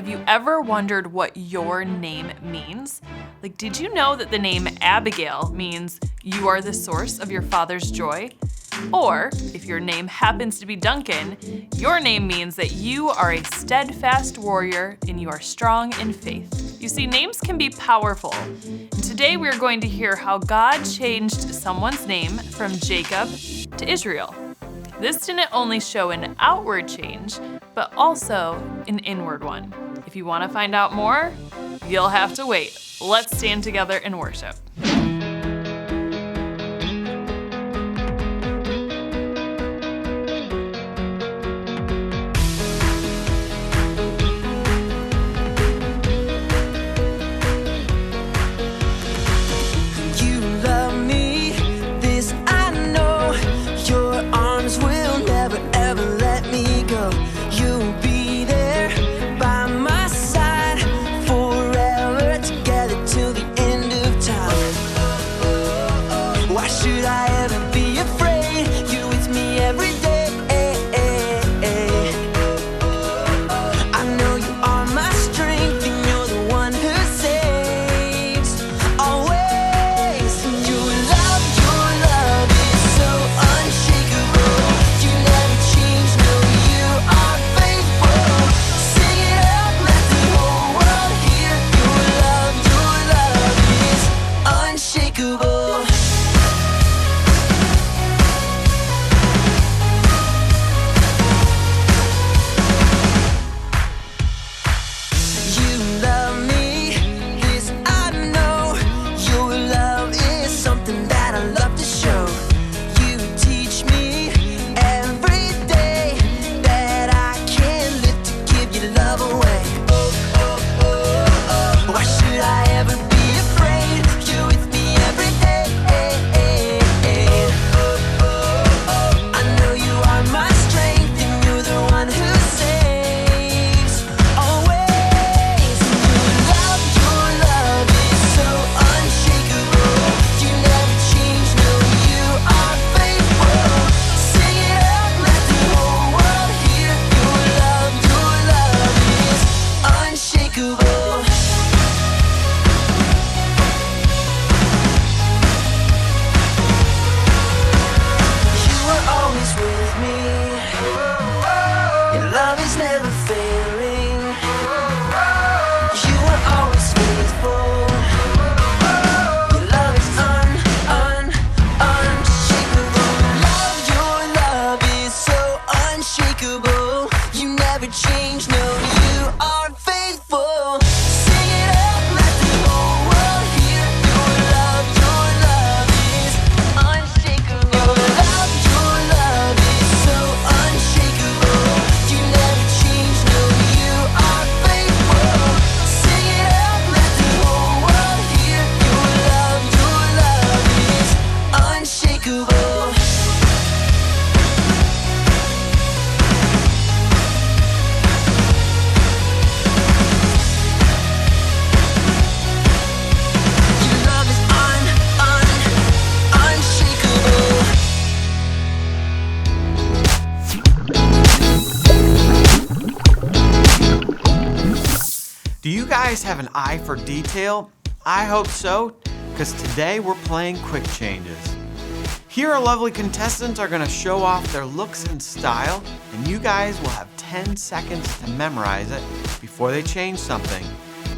have you ever wondered what your name means? Like, did you know that the name Abigail means you are the source of your father's joy? Or, if your name happens to be Duncan, your name means that you are a steadfast warrior and you are strong in faith. You see, names can be powerful. And today we are going to hear how God changed someone's name from Jacob to Israel. This didn't only show an outward change, but also an inward one. If you want to find out more, you'll have to wait. Let's stand together and worship. Do you guys have an eye for detail? I hope so, because today we're playing quick changes. Here our lovely contestants are going to show off their looks and style, and you guys will have 10 seconds to memorize it before they change something.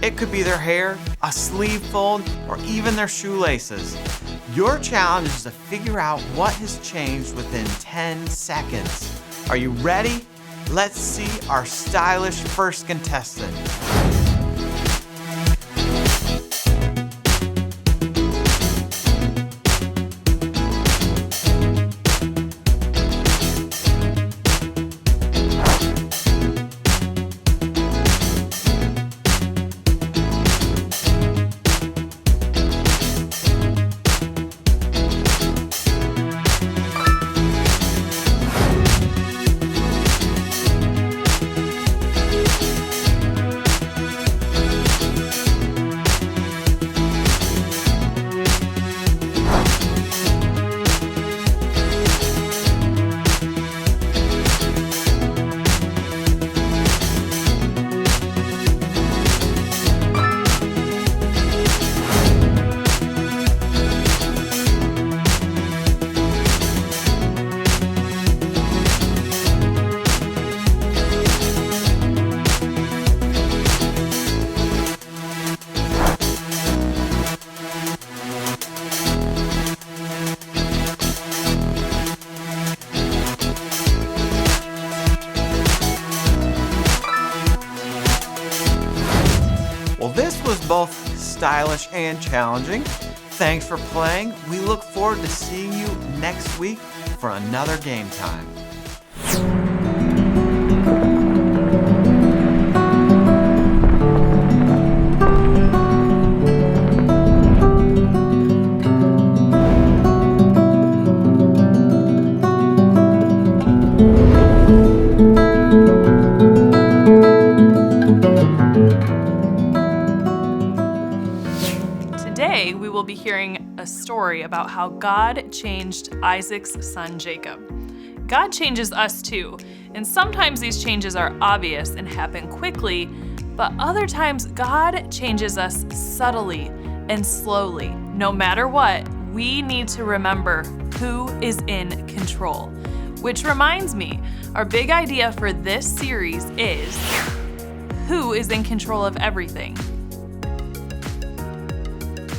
It could be their hair, a sleeve fold, or even their shoelaces. Your challenge is to figure out what has changed within 10 seconds. Are you ready? Let's see our stylish first contestant. both stylish and challenging. Thanks for playing. We look forward to seeing you next week for another game time. Today, we will be hearing a story about how God changed Isaac's son Jacob. God changes us too, and sometimes these changes are obvious and happen quickly, but other times God changes us subtly and slowly. No matter what, we need to remember who is in control. Which reminds me, our big idea for this series is, who is in control of everything?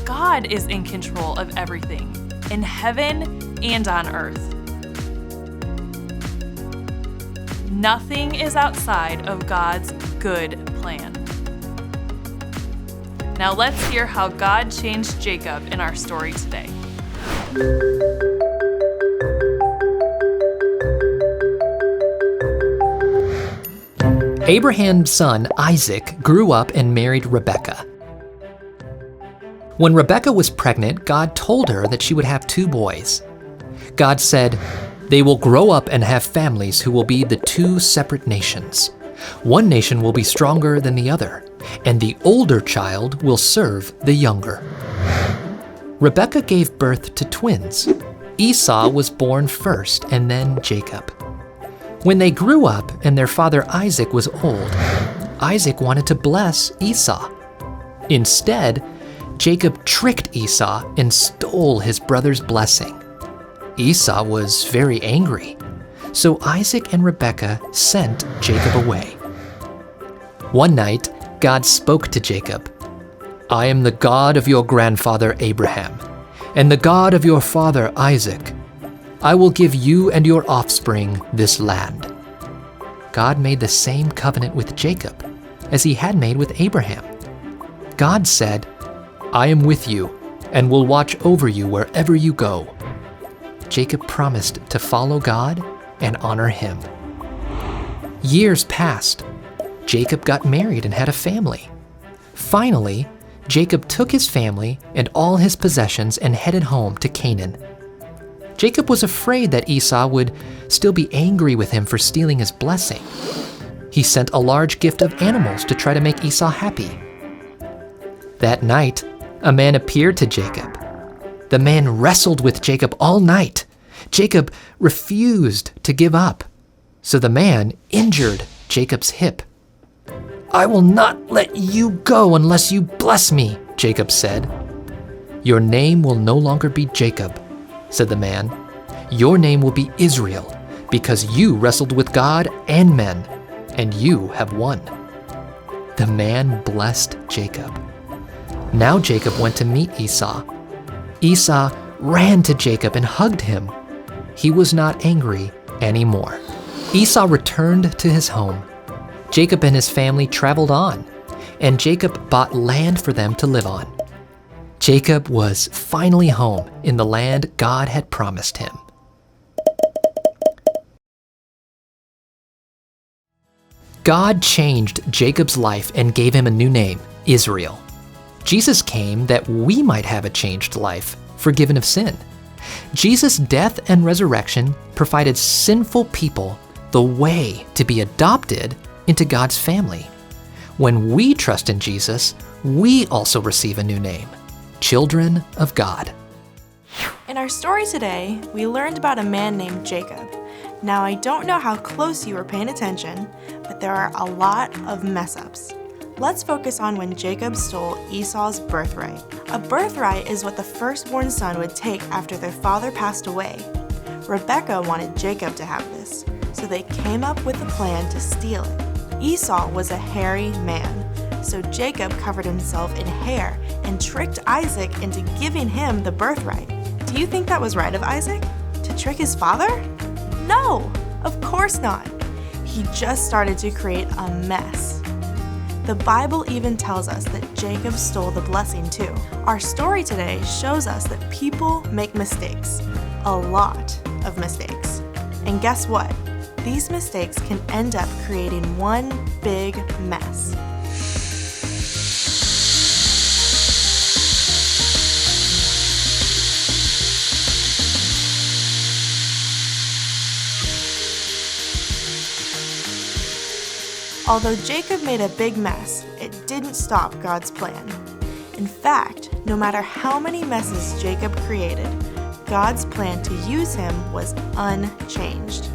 God is in control of everything, in heaven and on earth. Nothing is outside of God's good plan. Now let's hear how God changed Jacob in our story today. Abraham's son Isaac grew up and married Rebekah. When Rebekah was pregnant, God told her that she would have 2 boys. God said, "They will grow up and have families who will be the 2 separate nations. One nation will be stronger than the other, and the older child will serve the younger." Rebekah gave birth to twins. Esau was born first, and then Jacob. When they grew up and their father Isaac was old, Isaac wanted to bless Esau. Instead, Jacob tricked Esau and stole his brother's blessing. Esau was very angry, so Isaac and Rebekah sent Jacob away. One night, God spoke to Jacob, "I am the God of your grandfather Abraham, and the God of your father Isaac. I will give you and your offspring this land." God made the same covenant with Jacob as he had made with Abraham. God said, "I am with you and will watch over you wherever you go." Jacob promised to follow God and honor him. Years passed. Jacob got married and had a family. Finally, Jacob took his family and all his possessions and headed home to Canaan. Jacob was afraid that Esau would still be angry with him for stealing his blessing. He sent a large gift of animals to try to make Esau happy. That night, a man appeared to Jacob. The man wrestled with Jacob all night. Jacob refused to give up, so the man injured Jacob's hip. "I will not let you go unless you bless me," Jacob said. "Your name will no longer be Jacob," said the man. "Your name will be Israel, because you wrestled with God and men, and you have won." The man blessed Jacob. Now Jacob went to meet Esau. Esau ran to Jacob and hugged him. He was not angry anymore. Esau returned to his home. Jacob and his family traveled on, and Jacob bought land for them to live on. Jacob was finally home in the land God had promised him. God changed Jacob's life and gave him a new name, Israel. Jesus came that we might have a changed life, forgiven of sin. Jesus' death and resurrection provided sinful people the way to be adopted into God's family. When we trust in Jesus, we also receive a new name, children of God. In our story today, we learned about a man named Jacob. Now, I don't know how close you were paying attention, but there are a lot of mess-ups. Let's focus on when Jacob stole Esau's birthright. A birthright is what the firstborn son would take after their father passed away. Rebekah wanted Jacob to have this, so they came up with a plan to steal it. Esau was a hairy man, so Jacob covered himself in hair and tricked Isaac into giving him the birthright. Do you think that was right of Isaac? To trick his father? No, of course not. He just started to create a mess. The Bible even tells us that Jacob stole the blessing too. Our story today shows us that people make mistakes, a lot of mistakes. And guess what? These mistakes can end up creating one big mess. Although Jacob made a big mess, it didn't stop God's plan. In fact, no matter how many messes Jacob created, God's plan to use him was unchanged.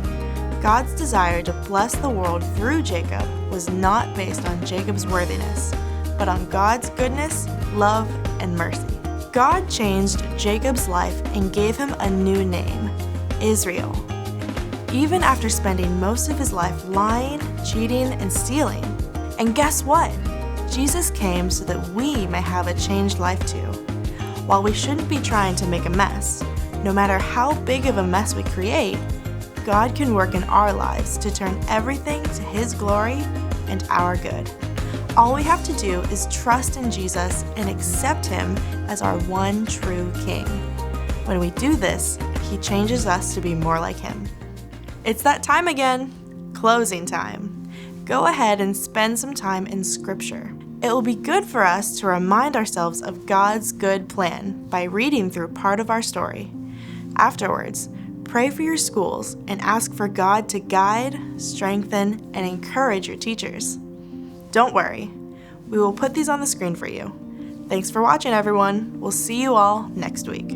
God's desire to bless the world through Jacob was not based on Jacob's worthiness, but on God's goodness, love, and mercy. God changed Jacob's life and gave him a new name, Israel. Even after spending most of his life lying, cheating, and stealing. And guess what? Jesus came so that we may have a changed life too. While we shouldn't be trying to make a mess, no matter how big of a mess we create, God can work in our lives to turn everything to His glory and our good. All we have to do is trust in Jesus and accept Him as our one true King. When we do this, He changes us to be more like Him. It's that time again, closing time. Go ahead and spend some time in Scripture. It will be good for us to remind ourselves of God's good plan by reading through part of our story. Afterwards, pray for your schools and ask for God to guide, strengthen, and encourage your teachers. Don't worry, we will put these on the screen for you. Thanks for watching, everyone. We'll see you all next week.